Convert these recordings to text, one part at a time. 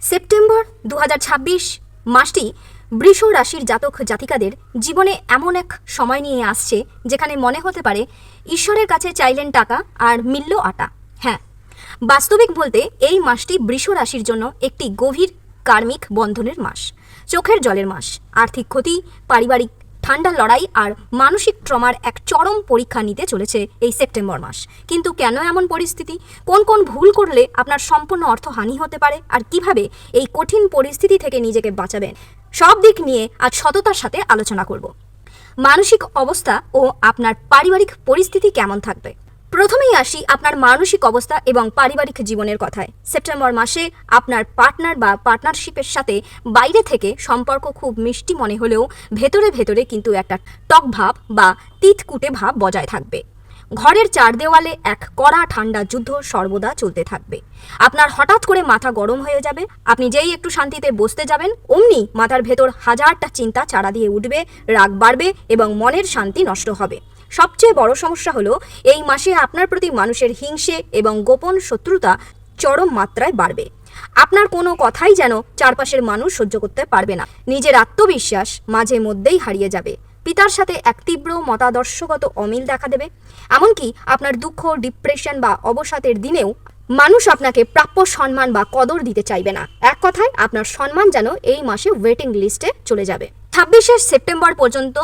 September ২০২৬ মাসটি বৃষ রাশির জাতক জাতিকাদের জীবনে এমন এক সময় নিয়ে আসছে যেখানে মনে হতে পারে ঈশ্বরের কাছে চাইলেন টাকা আর মিলল আটা। হ্যাঁ, বাস্তবিক বলতে এই মাসটি বৃষ রাশির জন্য একটি গভীর কার্মিক বন্ধনের মাস, চোখের জলের মাস, আর্থিক ক্ষতি, পারিবারিক ঠান্ডা লড়াই আর মানসিক ট্রমার এক চরম পরীক্ষা নিতে চলেছে এই সেপ্টেম্বর মাস। কিন্তু কেন এমন পরিস্থিতি, কোন কোন ভুল করলে আপনার সম্পূর্ণ অর্থহানি হতে পারে, আর কিভাবে এই কঠিন পরিস্থিতি থেকে নিজেকে বাঁচাবেন, সব দিক নিয়ে আজ সততার সাথে আলোচনা করব। মানসিক অবস্থা ও আপনার পারিবারিক পরিস্থিতি কেমন থাকবে। প্রথমেই আসি আপনার মানসিক অবস্থা এবং পারিবারিক জীবনের কথায়। সেপ্টেম্বর মাসে আপনার পার্টনার বা পার্টনারশিপের সাথে বাইরে থেকে সম্পর্ক খুব মিষ্টি মনে হলেও ভেতরে ভেতরে কিন্তু একটা টক ভাব বা তিতকুটে ভাব বজায় থাকবে। ঘরের চার দেওয়ালে এক কড়া ঠান্ডা যুদ্ধ সর্বদা চলতে থাকবে। আপনার হঠাৎ করে মাথা গরম হয়ে যাবে, আপনি যেই একটু শান্তিতে বসতে যাবেন অমনি মাথার ভেতর হাজারটা চিন্তা চারা দিয়ে উঠবে, রাগ বাড়বে এবং মনের শান্তি নষ্ট হবে। সবচেয়ে বড় সমস্যা হলো এই মাসে আপনার প্রতি মানুষের হিংসে এবং গোপন শত্রুতা চরম মাত্রায় বাড়বে। আপনার কোনো কথাই যেন চারপাশের মানুষ সহ্য করতে পারবে না। নিজের আত্মবিশ্বাস মাঝে মধ্যেই হারিয়ে যাবে। পিতার সাথে এক তীব্র মতাদর্শগত অমিল দেখা দেবে। এমনকি আপনার দুঃখ, ডিপ্রেশন বা অবসাদের দিনেও মানুষ আপনাকে প্রাপ্য সম্মান বা কদর দিতে চাইবে না। এক কথায় আপনার সম্মান যেন এই মাসে ওয়েটিং লিস্টে চলে যাবে। ২৬শে সেপ্টেম্বর পর্যন্ত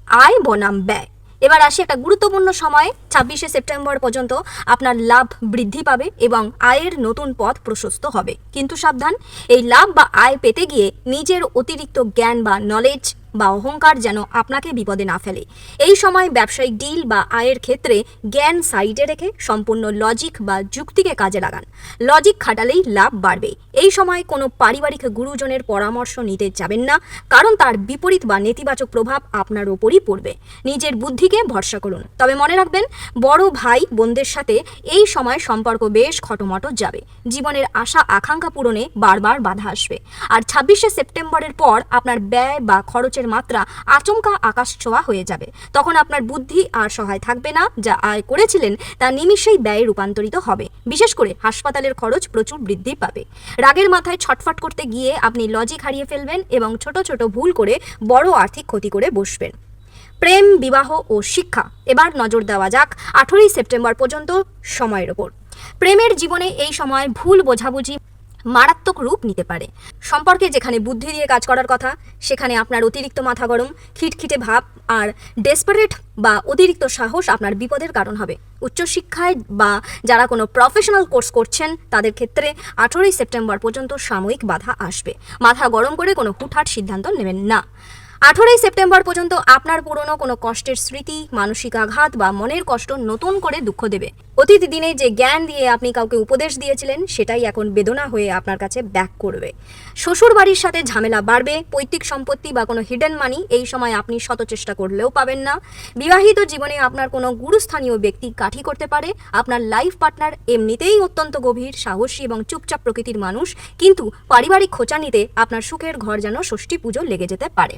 আয় বনাম ব্যয়। এবার আসি একটা গুরুত্বপূর্ণ সময়ে। ২৬শে সেপ্টেম্বর পর্যন্ত আপনার লাভ বৃদ্ধি পাবে এবং আয়ের নতুন পথ প্রশস্ত হবে। কিন্তু সাবধান, এই লাভ বা আয় পেতে গিয়ে নিজের অতিরিক্ত জ্ঞান বা নলেজ বা অহংকার যেন আপনাকে বিপদে না ফেলে। এই সময় ব্যবসায়িক ডিল বা আয়ের ক্ষেত্রে জ্ঞান সাইডে রেখে সম্পূর্ণ লজিক বা যুক্তিকে কাজে লাগান। লজিক খাটালেই লাভ বাড়বে। এই সময় কোনো পারিবারিক গুরুজনের পরামর্শ নিতে যাবেন না, কারণ তার বিপরীত বা নেতিবাচক প্রভাব আপনার ওপরই পড়বে। নিজের বুদ্ধিকে ভরসা করুন। তবে মনে রাখবেন, বড় ভাই বোনদের সাথে এই সময় সম্পর্ক বেশ খটোমটো যাবে। জীবনের আশা আকাঙ্ক্ষা পূরণে বারবার বাধা আসবে। আর ২৬শে সেপ্টেম্বরের পর আপনার ব্যয় বা খরচের মাত্রা আচমকা আকাশ ছোঁয়া হয়ে যাবে। তখন আপনার বুদ্ধি আর সহায় থাকবে না। যা আয় করেছিলেন তা নিমিষেই ব্যয়ে রূপান্তরিত হবে। বিশেষ করে হাসপাতালের খরচ প্রচুর বৃদ্ধি পাবে। রাগের মাথায় ছটফট করতে গিয়ে আপনি লজিক হারিয়ে ফেলবেন এবং ছোট ছোট ভুল করে বড় আর্থিক ক্ষতি করে বসবেন। প্রেম, বিবাহ ও শিক্ষা। এবার নজর দেওয়া যাক ১৮ই সেপ্টেম্বর পর্যন্ত সময়ের ওপর। প্রেমের জীবনে এই সময় ভুল বোঝাবুঝি মারাত্মক রূপ নিতে পারে। সম্পর্কে যেখানে বুদ্ধি দিয়ে কাজ করার কথা সেখানে আপনার অতিরিক্ত মাথা গরম, খিটখিটে ভাব আর ডেসপারেট বা অতিরিক্ত সাহস আপনার বিপদের কারণ হবে। উচ্চশিক্ষায় বা যারা কোনো প্রফেশনাল কোর্স করছেন তাদের ক্ষেত্রে ১৮ই সেপ্টেম্বর পর্যন্ত সাময়িক বাধা আসবে। মাথা গরম করে কোনো হুটহাট সিদ্ধান্ত নেবেন না। ১৮ই সেপ্টেম্বর পর্যন্ত আপনার পুরনো কোনো কষ্টের স্মৃতি, মানসিক আঘাত বা মনের কষ্ট নতুন করে দুঃখ দেবে। অতীত দিনে যে জ্ঞান দিয়ে আপনি কাউকে উপদেশ দিয়েছিলেন সেটাই এখন বেদনা হয়ে আপনার কাছে ব্যাক করবে। শ্বশুর বাড়ির সাথে ঝামেলা বাড়বে। পৈতৃক সম্পত্তি বা কোনো হিডেন মানি এই সময় আপনি শত চেষ্টা করলেও পাবেন না। বিবাহিত জীবনে আপনার কোনো গুরুস্থানীয় ব্যক্তি কাঠি করতে পারে। আপনার লাইফ পার্টনার এমনিতেই অত্যন্ত গভীর, সাহসী এবং চুপচাপ প্রকৃতির মানুষ, কিন্তু পারিবারিক খোঁচানিতে আপনার সুখের ঘর যেন ষষ্ঠী পুজো লেগে যেতে পারে।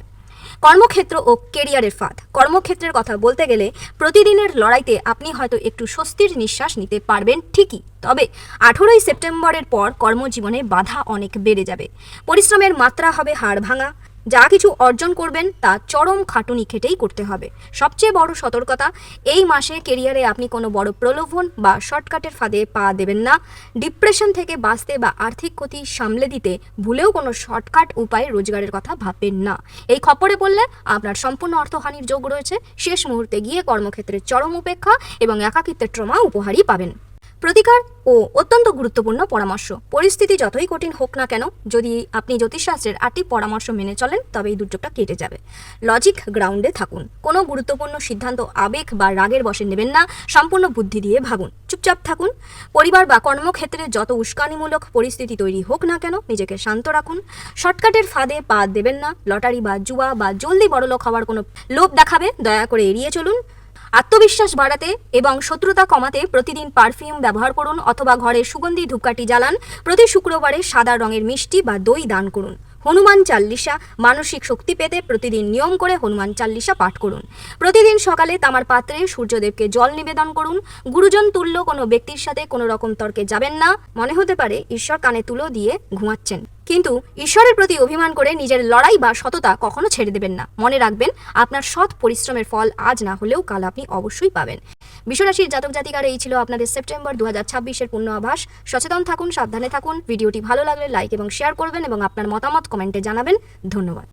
কর্মক্ষেত্র ও কেরিয়ারের ফাঁদ। কর্মক্ষেত্রের কথা বলতে গেলে প্রতিদিনের লড়াইতে আপনি হয়তো একটু স্বস্তির নিঃশ্বাস নিতে পারবেন ঠিকই, তবে ১৮ই সেপ্টেম্বরের পর কর্মজীবনে বাধা অনেক বেড়ে যাবে। পরিশ্রমের মাত্রা হবে হাড় ভাঙা। যা কিছু অর্জন করবেন তা চরম খাটুনি খেটেই করতে হবে। সবচেয়ে বড় সতর্কতা, এই মাসে কেরিয়ারে আপনি কোনো বড় প্রলোভন বা শর্টকাটের ফাঁদে পা দেবেন না। ডিপ্রেশন থেকে বাঁচতে বা আর্থিক ক্ষতি সামলে দিতে ভুলেও কোনো শর্টকাট উপায়ে রোজগারের কথা ভাববেন না। এই খপ্পরে পড়লে আপনার সম্পূর্ণ অর্থহানির যোগ রয়েছে। শেষ মুহূর্তে গিয়ে কর্মক্ষেত্রে চরম উপেক্ষা এবং একাকিত্বের ট্রমা উপহারই পাবেন। প্রতিকার ও অত্যন্ত গুরুত্বপূর্ণ পরামর্শ। পরিস্থিতি যতই কঠিন হোক না কেন, যদি আপনি জ্যোতিষশাস্ত্রের ৮টি পরামর্শ মেনে চলেন তবে এই দুর্যোগটা কেটে যাবে। লজিক গ্রাউন্ডে থাকুন। কোনো গুরুত্বপূর্ণ সিদ্ধান্ত আবেগ বা রাগের বশে নেবেন না। সম্পূর্ণ বুদ্ধি দিয়ে ভাবুন। চুপচাপ থাকুন। পরিবার বা কর্মক্ষেত্রে যত উস্কানিমূলক পরিস্থিতি তৈরি হোক না কেন নিজেকে শান্ত রাখুন। শর্টকাটের ফাঁদে পা দেবেন না। লটারি বা জুয়া বা জলদি বড়লোক হওয়ার কোনো লোভ দেখাবে দয়া করে এড়িয়ে চলুন। আত্মবিশ্বাস বাড়াতে এবং শত্রুতা কমাতে প্রতিদিন পারফিউম ব্যবহার করুন অথবা ঘরে সুগন্ধি ধূপকাঠি জ্বালান। প্রতি শুক্রবারে সাদা রঙের মিষ্টি বা দই দান করুন। হনুমান চাল্লিশা। মানসিক শক্তি পেতে প্রতিদিন নিয়ম করে হনুমান চাল্লিশা পাঠ করুন। প্রতিদিন সকালে তামার পাত্রে সূর্যদেবকে জল নিবেদন করুন। গুরুজন তুল্য কোনো ব্যক্তির সাথে কোনো রকম তর্কে যাবেন না। মনে হতে পারে ঈশ্বর কানে তুলো দিয়ে ঘুমাচ্ছেন, কিন্তু ঈশ্বরের প্রতি অভিমান করে নিজের লড়াই বা সততা কখনো ছেড়ে দেবেন না। মনে রাখবেন, আপনার সৎ পরিশ্রমের ফল আজ না হলেও কাল আপনি অবশ্যই পাবেন। বৃষরাশির জাতক জাতিকার এই ছিল আপনাদের সেপ্টেম্বর 2026-এর পূর্ণ আভাস। সচেতন থাকুন, সাবধানে থাকুন। ভিডিওটি ভালো লাগলে লাইক এবং শেয়ার করবেন এবং আপনার মতামত কমেন্টে জানাবেন। ধন্যবাদ।